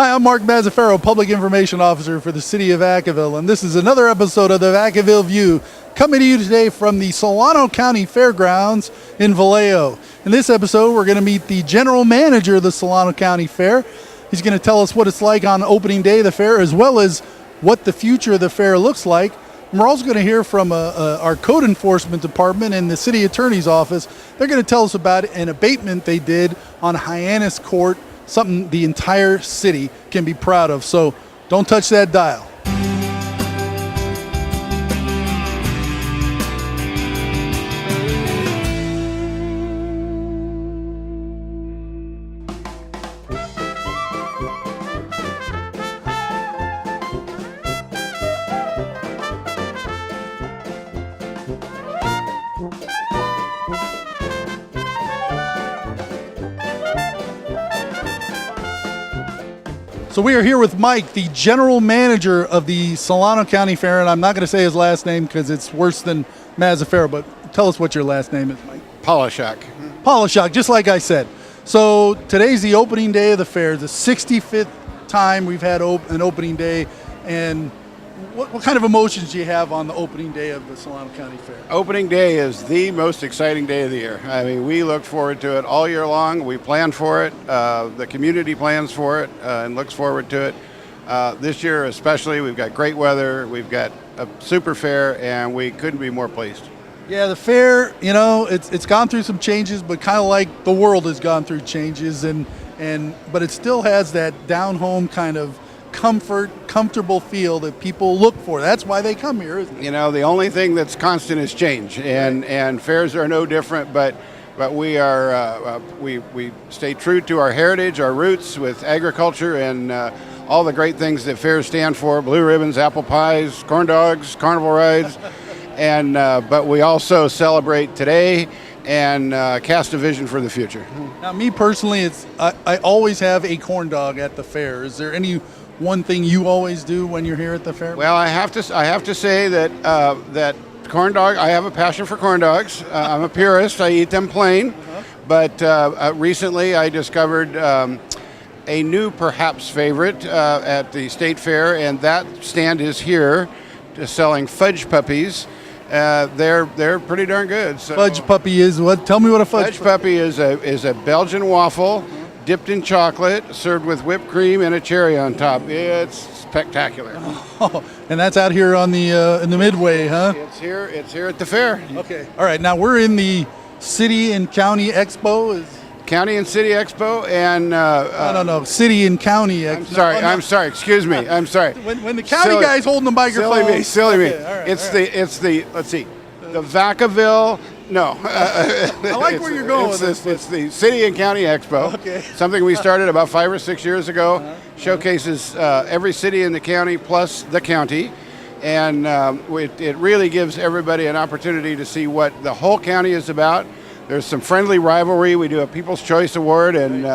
Hi, I'm Mark Mazzaferro, Public Information Officer for the City of Vacaville, and this is another episode of the Vacaville View, coming to you today from the Solano County Fairgrounds in Vallejo. In this episode, we're going to meet the General Manager of the Solano County Fair. He's going to tell us what it's like on opening day of the fair, as well as what the future of the fair looks like. And we're also going to hear from our Code Enforcement Department and the City Attorney's Office. They're going to tell us about an abatement they did on Hyannis Court, something the entire city can be proud of. So don't touch that dial. So we are here with Mike, the general manager of the Solano County Fair, and I'm not going to say his last name because it's worse than Mazzaferro, but tell us what your last name is, Mike. Paluszak. Paluszak, just like I said. So today's the opening day of the fair, the 65th time we've had an opening day, and what kind of emotions do you have on the opening day of the Solano County Fair? Opening day is the most exciting day of the year. I mean, we look forward to it all year long. We plan for it. The community plans for it and looks forward to it. This year especially, we've got great weather. We've got a super fair, and we couldn't be more pleased. Yeah, the fair, you know, it's gone through some changes, but kind of like the world has gone through changes, but it still has that down-home kind of comfortable feel that people look for. That's why they come here, isn't it? You know, the only thing that's constant is change, and fairs are no different. But we are we stay true to our heritage, our roots with agriculture, and all the great things that fairs stand for: blue ribbons, apple pies, corn dogs, carnival rides, and but we also celebrate today and cast a vision for the future. Now, me personally, I always have a corn dog at the fair. Is there any one thing you always do when you're here at the fair? Well, I have to say that that corn dog. I have a passion for corn dogs. I'm a purist. I eat them plain. But recently, I discovered a new, perhaps favorite at the state fair, and that stand is here, selling fudge puppies. They're pretty darn good. So fudge puppy is what? Tell me what a fudge puppy is. A Belgian waffle, dipped in chocolate, served with whipped cream and a cherry on top. It's spectacular. Oh, and that's out here on the in the Midway, huh? It's here at the fair. Okay. All right. Now we're in the City and County Expo. County and City Expo, and no, City and County Expo. I'm sorry. Excuse me. I'm sorry. When the county guy's holding the microphone. Silly me. Okay, all right, it's the let's see, the Vacaville. No, I like where you're going. It's the City and County Expo. Okay. Something we started about 5 or 6 years ago. Showcases every city in the county plus the county, and it really gives everybody an opportunity to see what the whole county is about. There's some friendly rivalry. We do a People's Choice Award, and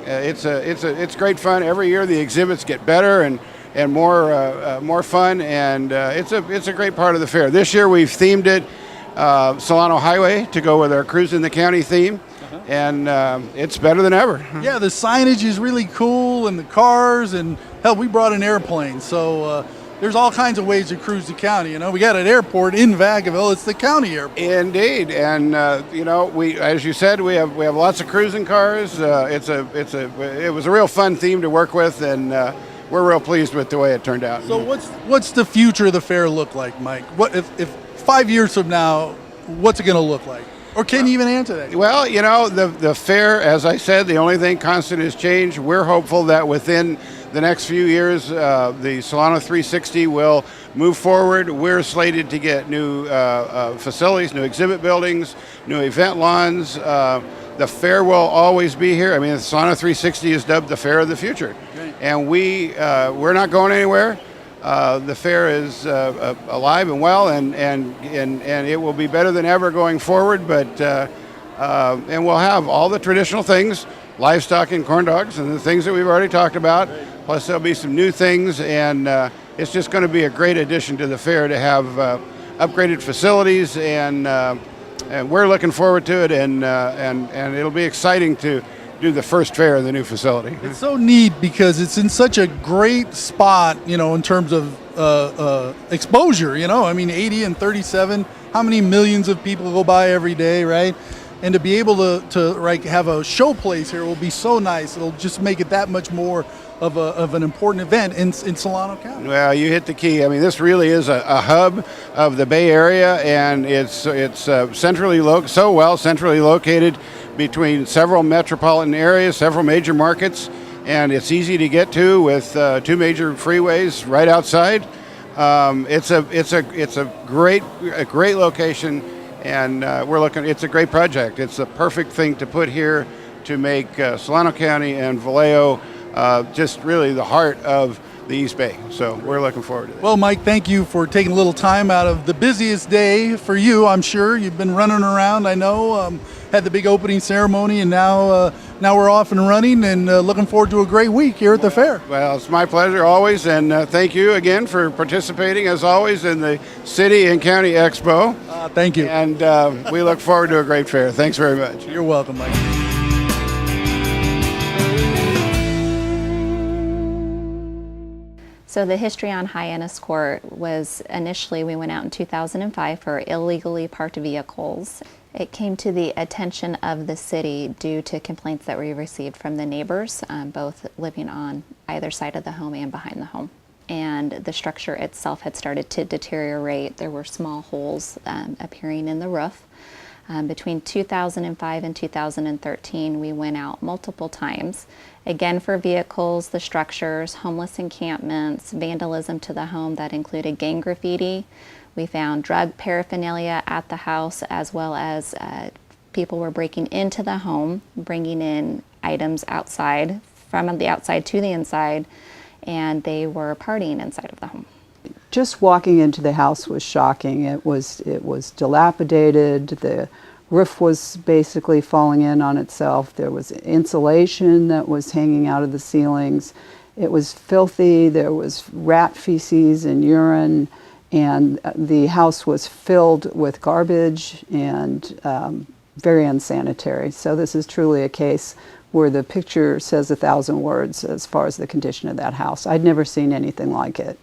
it's great fun. Every year the exhibits get better and more fun, and it's a great part of the fair. This year we've themed it Solano Highway to go with our Cruise in the County theme, and it's better than ever. Yeah, the signage is really cool, and the cars, and hell, we brought an airplane, so there's all kinds of ways to cruise the county. You know, we got an airport in Vacaville. It's the county airport. Indeed, and you know, we, as you said, we have lots of cruising cars. It was a real fun theme to work with, and we're real pleased with the way it turned out. So what's the future of the fair look like, Mike? What if 5 years from now, what's it going to look like? Or can you even answer that? Well, you know, the fair, as I said, the only thing constant is change. We're hopeful that within the next few years, the Solano 360 will move forward. We're slated to get new facilities, new exhibit buildings, new event lawns. The fair will always be here. I mean, the Solano 360 is dubbed the fair of the future. Right. And we're not going anywhere. The fair is alive and well, and it will be better than ever going forward. But and we'll have all the traditional things, livestock and corn dogs, and the things that we've already talked about. Plus, there'll be some new things, and it's just going to be a great addition to the fair to have upgraded facilities, and we're looking forward to it, and it'll be exciting to do the first fair in the new facility. It's so neat because it's in such a great spot, you know, in terms of exposure, you know. I mean, 80 and 37, how many millions of people go by every day, right? And to be able to like have a show place here will be so nice. It'll just make it that much more of an important event in Solano County. Well, you hit the key. I mean, this really is a hub of the Bay Area, and it's centrally located between several metropolitan areas, several major markets, and it's easy to get to with 2 major freeways right outside. It's a great location, and it's a great project. It's the perfect thing to put here to make Solano County and Vallejo just really the heart of the East Bay. So we're looking forward to this. Well, Mike, thank you for taking a little time out of the busiest day for you, I'm sure. You've been running around, I know, had the big opening ceremony, and now we're off and running, and looking forward to a great week here at the fair. Well, it's my pleasure always, and thank you again for participating, as always, in the City and County Expo. Thank you. And we look forward to a great fair. Thanks very much. You're welcome, Mike. So the history on Hyannis Court was initially we went out in 2005 for illegally parked vehicles. It came to the attention of the city due to complaints that we received from the neighbors, both living on either side of the home and behind the home. And the structure itself had started to deteriorate. There were small holes appearing in the roof. Between 2005 and 2013, we went out multiple times, again for vehicles, the structures, homeless encampments, vandalism to the home that included gang graffiti. We found drug paraphernalia at the house, as well as people were breaking into the home, bringing in items outside, from the outside to the inside, and they were partying inside of the home. Just walking into the house was shocking. It was dilapidated. The roof was basically falling in on itself. There was insulation that was hanging out of the ceilings. It was filthy. There was rat feces and urine, and the house was filled with garbage and very unsanitary. So this is truly a case where the picture says 1,000 words as far as the condition of that house. I'd never seen anything like it.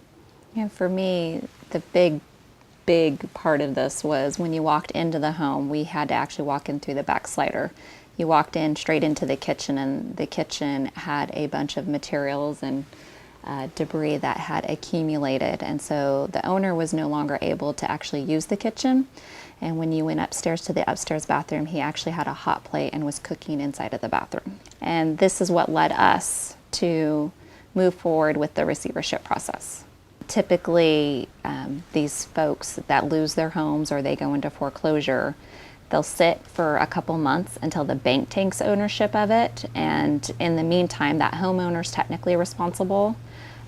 Yeah, for me, the big part of this was when you walked into the home, we had to actually walk in through the back slider. You walked in straight into the kitchen, and the kitchen had a bunch of materials and debris that had accumulated. And so the owner was no longer able to actually use the kitchen. And when you went upstairs to the upstairs bathroom, he actually had a hot plate and was cooking inside of the bathroom. And this is what led us to move forward with the receivership process. Typically, these folks that lose their homes or they go into foreclosure, they'll sit for a couple months until the bank takes ownership of it. And in the meantime, that homeowner's technically responsible.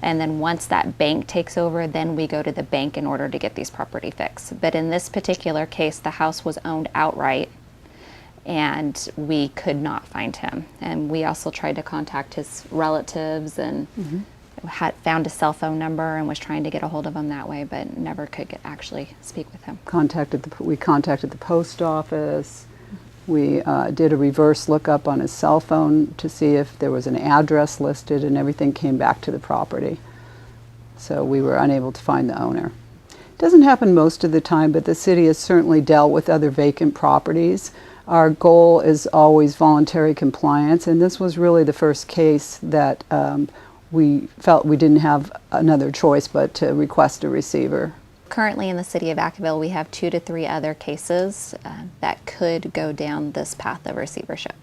And then once that bank takes over, then we go to the bank in order to get these property fixed. But in this particular case, the house was owned outright, and we could not find him. And we also tried to contact his relatives and found a cell phone number and was trying to get a hold of him that way, but never could actually speak with him. We contacted the post office. We did a reverse lookup on his cell phone to see if there was an address listed, and everything came back to the property. So we were unable to find the owner. It doesn't happen most of the time, but the city has certainly dealt with other vacant properties. Our goal is always voluntary compliance, and this was really the first case that we felt we didn't have another choice but to request a receiver. Currently in the city of Vacaville, we have 2 to 3 other cases that could go down this path of receivership.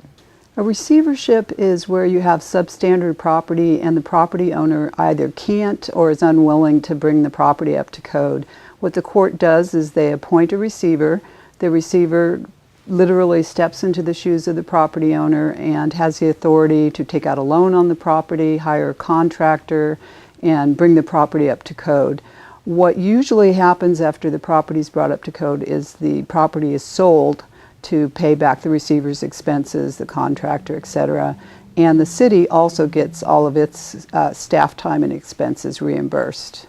A receivership is where you have substandard property and the property owner either can't or is unwilling to bring the property up to code. What the court does is they appoint a receiver. The receiver literally steps into the shoes of the property owner and has the authority to take out a loan on the property, hire a contractor, and bring the property up to code. What usually happens after the property is brought up to code is the property is sold to pay back the receiver's expenses, the contractor, etc. And the city also gets all of its staff time and expenses reimbursed.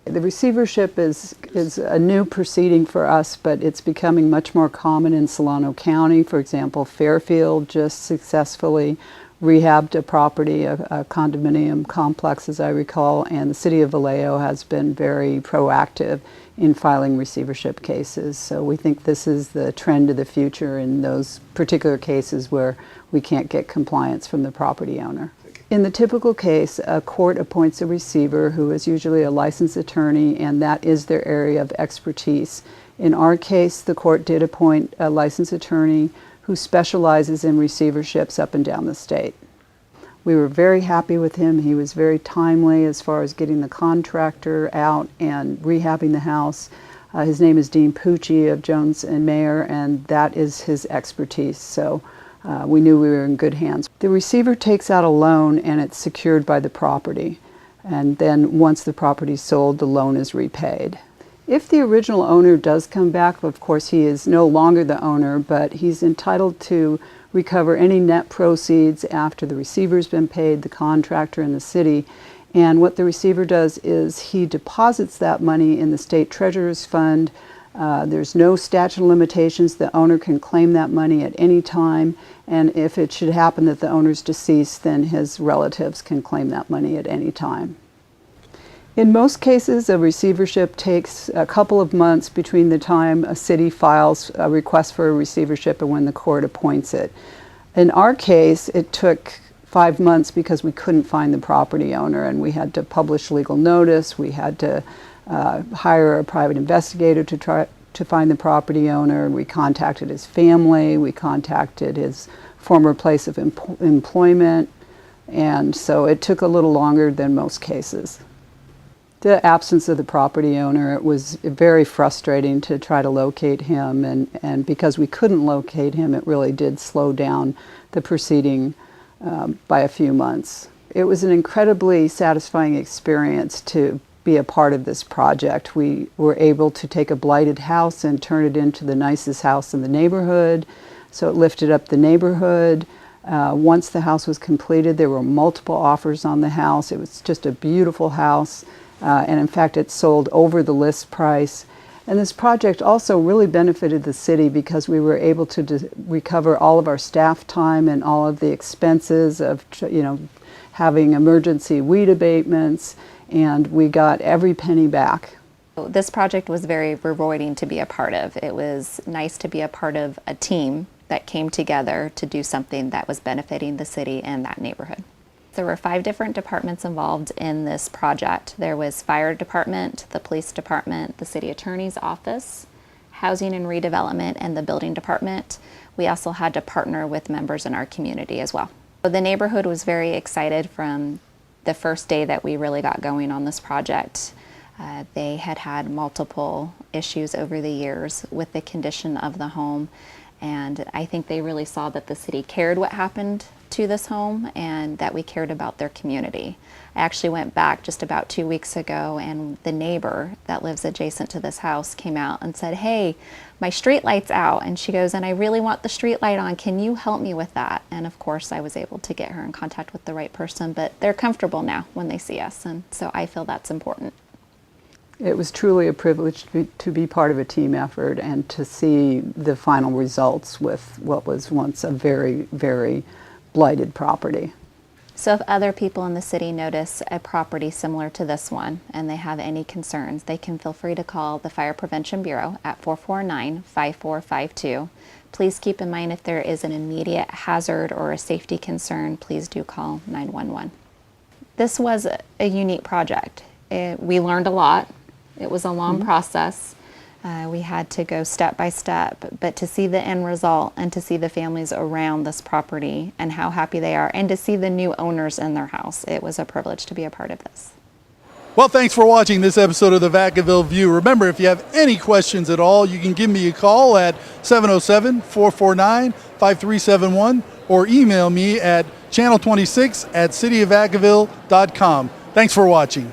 The receivership is a new proceeding for us, but it's becoming much more common in Solano County. For example, Fairfield just successfully rehabbed a property, a condominium complex, as I recall, and the city of Vallejo has been very proactive in filing receivership cases. So we think this is the trend of the future in those particular cases where we can't get compliance from the property owner. In the typical case, a court appoints a receiver who is usually a licensed attorney, and that is their area of expertise. In our case, the court did appoint a licensed attorney who specializes in receiverships up and down the state. We were very happy with him. He was very timely as far as getting the contractor out and rehabbing the house. His name is Dean Pucci of Jones and Mayer, and that is his expertise. So we knew we were in good hands. The receiver takes out a loan and it's secured by the property. And then once the property is sold, the loan is repaid. If the original owner does come back, of course he is no longer the owner, but he's entitled to recover any net proceeds after the receiver's been paid, the contractor, and the city. And what the receiver does is he deposits that money in the state treasurer's fund. There's no statute of limitations. The owner can claim that money at any time, and if it should happen that the owner's deceased, then his relatives can claim that money at any time. In most cases, a receivership takes a couple of months between the time a city files a request for a receivership and when the court appoints it. In our case, it took 5 months because we couldn't find the property owner, and we had to publish legal notice. We had to hire a private investigator to try to find the property owner. We contacted his family. We contacted his former place of employment, and so it took a little longer than most cases. The absence of the property owner, it was very frustrating to try to locate him, and because we couldn't locate him, it really did slow down the proceeding by a few months. It was an incredibly satisfying experience to be a part of this project. We were able to take a blighted house and turn it into the nicest house in the neighborhood, so it lifted up the neighborhood. Once the house was completed, there were multiple offers on the house. It was just a beautiful house. And in fact, it sold over the list price. And this project also really benefited the city because we were able to recover all of our staff time and all of the expenses of, having emergency weed abatements, and we got every penny back. This project was very rewarding to be a part of. It was nice to be a part of a team that came together to do something that was benefiting the city and that neighborhood. There were 5 different departments involved in this project. There was fire department, the police department, the city attorney's office, housing and redevelopment, and the building department. We also had to partner with members in our community as well. So the neighborhood was very excited from the first day that we really got going on this project. They had had multiple issues over the years with the condition of the home, and I think they really saw that the city cared what happened to this home and that we cared about their community. I actually went back just about 2 weeks ago, and the neighbor that lives adjacent to this house came out and said, "Hey, my street light's out," and she goes, "and I really want the street light on. Can you help me with that?" And of course I was able to get her in contact with the right person, but they're comfortable now when they see us, and so I feel that's important. It was truly a privilege to be part of a team effort and to see the final results with what was once a very, very blighted property. So if other people in the city notice a property similar to this one and they have any concerns, they can feel free to call the Fire Prevention Bureau at 449-5452. Please keep in mind if there is an immediate hazard or a safety concern, please do call 911. This was a unique project. We learned a lot. It was a long process. We had to go step by step, but to see the end result and to see the families around this property and how happy they are, and to see the new owners in their house, it was a privilege to be a part of this. Well, thanks for watching this episode of the Vacaville View. Remember, if you have any questions at all, you can give me a call at 707-449-5371 or email me at channel26@cityofvacaville.com. Thanks for watching.